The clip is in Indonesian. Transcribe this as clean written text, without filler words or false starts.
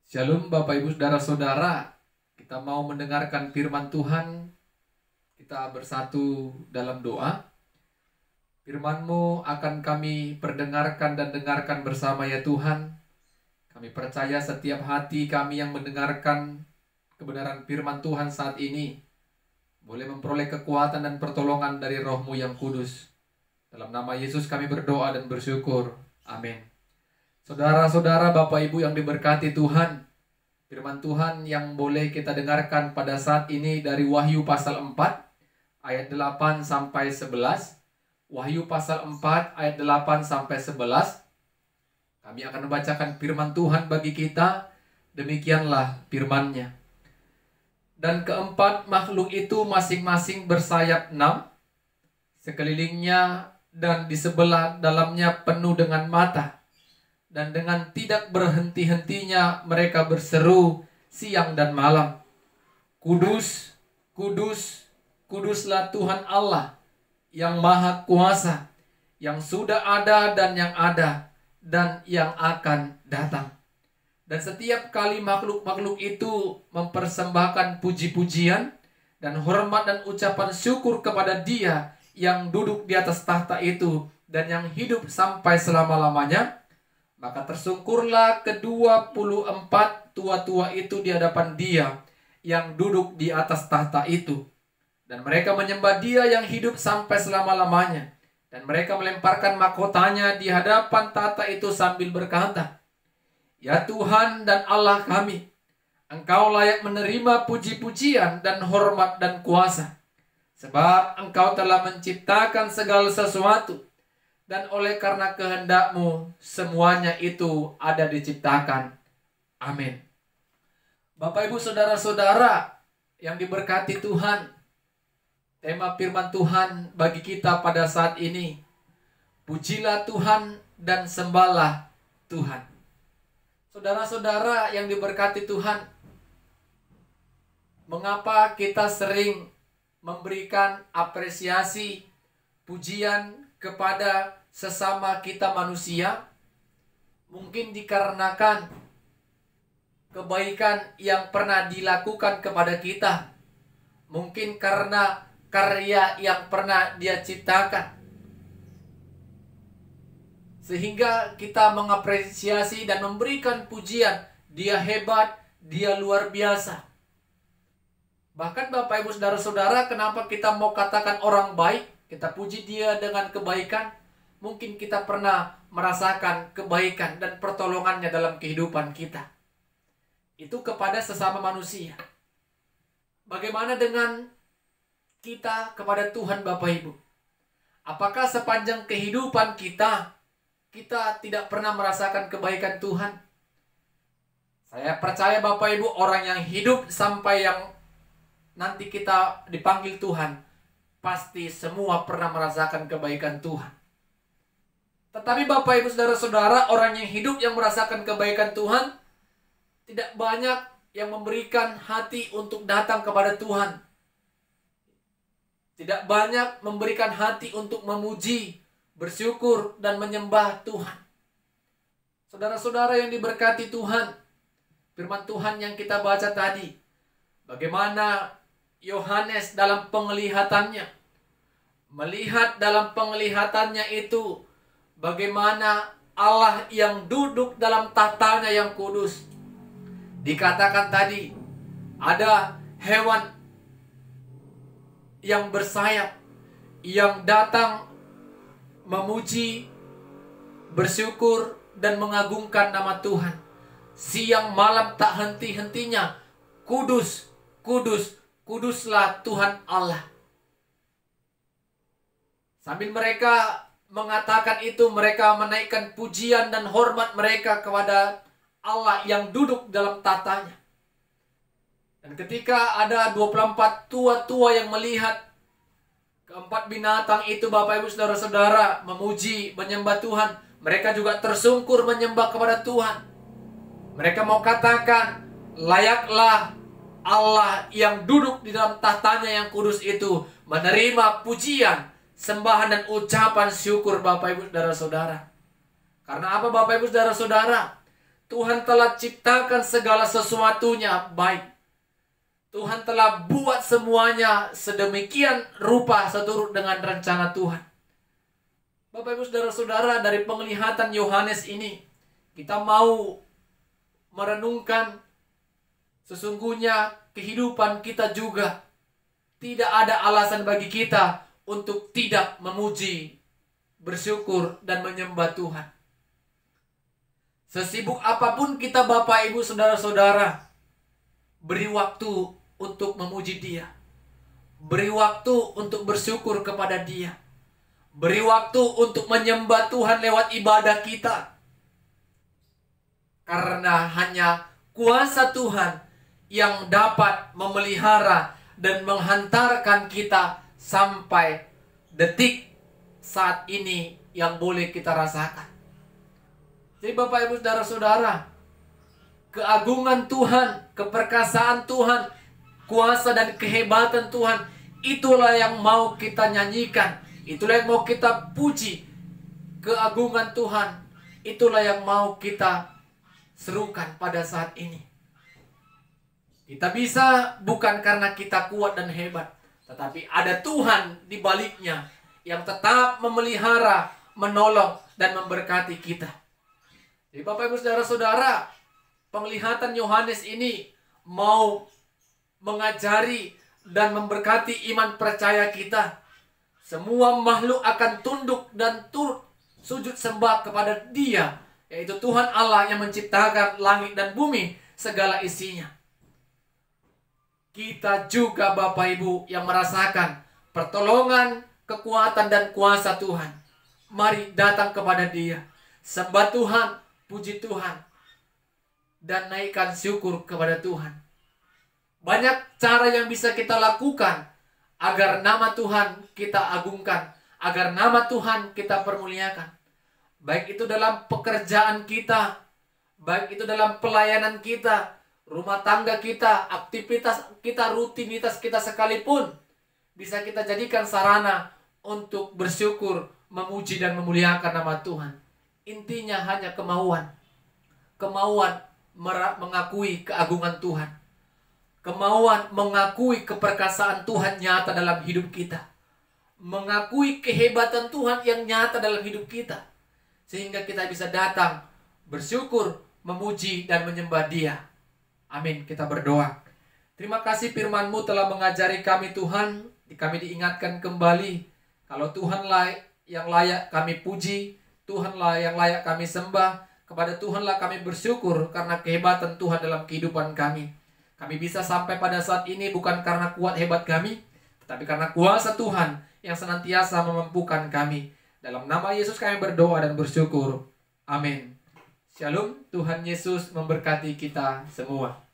Shalom Bapak Ibu Saudara-saudara, kita mau mendengarkan firman Tuhan. Kita bersatu dalam doa. Firman-Mu akan kami perdengarkan dan dengarkan bersama ya Tuhan. Kami percaya setiap hati kami yang mendengarkan kebenaran firman Tuhan saat ini boleh memperoleh kekuatan dan pertolongan dari Roh-Mu yang kudus. Dalam nama Yesus kami berdoa dan bersyukur. Amin. Saudara-saudara, Bapak Ibu yang diberkati Tuhan, firman Tuhan yang boleh kita dengarkan pada saat ini dari Wahyu pasal 4 ayat 8 sampai 11. Wahyu pasal 4 ayat 8 sampai 11. Kami akan membacakan firman Tuhan bagi kita. Demikianlah firman-Nya. Dan keempat makhluk itu masing-masing bersayap 6, sekelilingnya dan di sebelah dalamnya penuh dengan mata. Dan dengan tidak berhenti-hentinya mereka berseru siang dan malam, Kudus, Kudus, Kuduslah Tuhan Allah yang Maha Kuasa, yang sudah ada dan yang akan datang. Dan setiap kali makhluk-makhluk itu mempersembahkan puji-pujian dan hormat dan ucapan syukur kepada Dia yang duduk di atas tahta itu dan yang hidup sampai selama-lamanya, maka tersungkurlah ke-24 tua-tua itu di hadapan Dia yang duduk di atas tahta itu. Dan mereka menyembah Dia yang hidup sampai selama-lamanya. Dan mereka melemparkan mahkotanya di hadapan tahta itu sambil berkata, Ya Tuhan dan Allah kami, Engkau layak menerima puji-pujian dan hormat dan kuasa. Sebab Engkau telah menciptakan segala sesuatu, dan oleh karena kehendak-Mu semuanya itu ada diciptakan. Amin. Bapak Ibu Saudara-saudara yang diberkati Tuhan, tema firman Tuhan bagi kita pada saat ini, pujilah Tuhan dan sembahlah Tuhan. Saudara-saudara yang diberkati Tuhan, mengapa kita sering memberikan apresiasi, pujian kepada sesama kita manusia? Mungkin dikarenakan kebaikan yang pernah dilakukan kepada kita, mungkin karena karya yang pernah Dia ciptakan, sehingga kita mengapresiasi dan memberikan pujian. Dia hebat, Dia luar biasa. Bahkan Bapak Ibu Saudara-saudara, kenapa kita mau katakan orang baik? Kita puji Dia dengan kebaikan. Mungkin kita pernah merasakan kebaikan dan pertolongannya dalam kehidupan kita. Itu kepada sesama manusia. Bagaimana dengan kita kepada Tuhan Bapak Ibu? Apakah sepanjang kehidupan kita tidak pernah merasakan kebaikan Tuhan? Saya percaya Bapak Ibu, orang yang hidup sampai yang nanti kita dipanggil Tuhan, pasti semua pernah merasakan kebaikan Tuhan. Tetapi Bapak Ibu Saudara-saudara, orang yang hidup yang merasakan kebaikan Tuhan, tidak banyak yang memberikan hati untuk datang kepada Tuhan. Tidak banyak memberikan hati untuk memuji, bersyukur, dan menyembah Tuhan. Saudara-saudara yang diberkati Tuhan, firman Tuhan yang kita baca tadi, bagaimana Yohanes dalam penglihatannya, melihat dalam penglihatannya itu bagaimana Allah yang duduk dalam tahtanya yang kudus. Dikatakan tadi ada hewan yang bersayap yang datang memuji, bersyukur, dan mengagungkan nama Tuhan. Siang malam tak henti-hentinya, Kudus, Kudus, Kuduslah Tuhan Allah. Sambil mereka mengatakan itu, mereka menaikkan pujian dan hormat mereka kepada Allah yang duduk dalam tahtanya. Dan ketika ada 24 tua-tua yang melihat keempat binatang itu, Bapak Ibu Saudara-saudara, memuji, menyembah Tuhan, mereka juga tersungkur menyembah kepada Tuhan. Mereka mau katakan, layaklah Allah yang duduk di dalam tahtanya yang kudus itu menerima pujian, sembahan, dan ucapan syukur, Bapak Ibu Saudara-saudara. Karena apa Bapak Ibu Saudara-saudara? Tuhan telah ciptakan segala sesuatunya baik. Tuhan telah buat semuanya sedemikian rupa seturut dengan rencana Tuhan. Bapak Ibu Saudara-saudara, dari penglihatan Yohanes ini, kita mau merenungkan sesungguhnya kehidupan kita juga tidak ada alasan bagi kita untuk tidak memuji, bersyukur, dan menyembah Tuhan. Sesibuk apapun kita Bapak Ibu Saudara-saudara, beri waktu untuk memuji Dia. Beri waktu untuk bersyukur kepada Dia. Beri waktu untuk menyembah Tuhan lewat ibadah kita. Karena hanya kuasa Tuhan yang dapat memelihara dan menghantarkan kita sampai detik saat ini yang boleh kita rasakan. Jadi Bapak Ibu Saudara-saudara, keagungan Tuhan, keperkasaan Tuhan, kuasa dan kehebatan Tuhan, itulah yang mau kita nyanyikan. Itulah yang mau kita puji. Keagungan Tuhan, itulah yang mau kita serukan pada saat ini. Kita bisa bukan karena kita kuat dan hebat, tetapi ada Tuhan di baliknya yang tetap memelihara, menolong, dan memberkati kita. Jadi Bapak Ibu Saudara-saudara, penglihatan Yohanes ini mau mengajari dan memberkati iman percaya kita. Semua makhluk akan tunduk dan turut sujud sembah kepada Dia, yaitu Tuhan Allah yang menciptakan langit dan bumi segala isinya. Kita juga Bapak Ibu yang merasakan pertolongan, kekuatan dan kuasa Tuhan. Mari datang kepada Dia, sembah Tuhan, puji Tuhan, dan naikkan syukur kepada Tuhan. Banyak cara yang bisa kita lakukan agar nama Tuhan kita agungkan, agar nama Tuhan kita permuliakan. Baik itu dalam pekerjaan kita, baik itu dalam pelayanan kita, rumah tangga kita, aktivitas kita, rutinitas kita sekalipun, bisa kita jadikan sarana untuk bersyukur, memuji dan memuliakan nama Tuhan. Intinya hanya kemauan mengakui keagungan Tuhan. Kemauan mengakui keperkasaan Tuhan nyata dalam hidup kita. Mengakui kehebatan Tuhan yang nyata dalam hidup kita. Sehingga kita bisa datang, bersyukur, memuji, dan menyembah Dia. Amin. Kita berdoa. Terima kasih firman-Mu telah mengajari kami Tuhan. Kami diingatkan kembali. Kalau Tuhanlah yang layak kami puji. Tuhanlah yang layak kami sembah. Kepada Tuhanlah kami bersyukur karena kehebatan Tuhan dalam kehidupan kami. Kami bisa sampai pada saat ini bukan karena kuat hebat kami, tetapi karena kuasa Tuhan yang senantiasa memampukan kami. Dalam nama Yesus kami berdoa dan bersyukur. Amin. Shalom. Tuhan Yesus memberkati kita semua.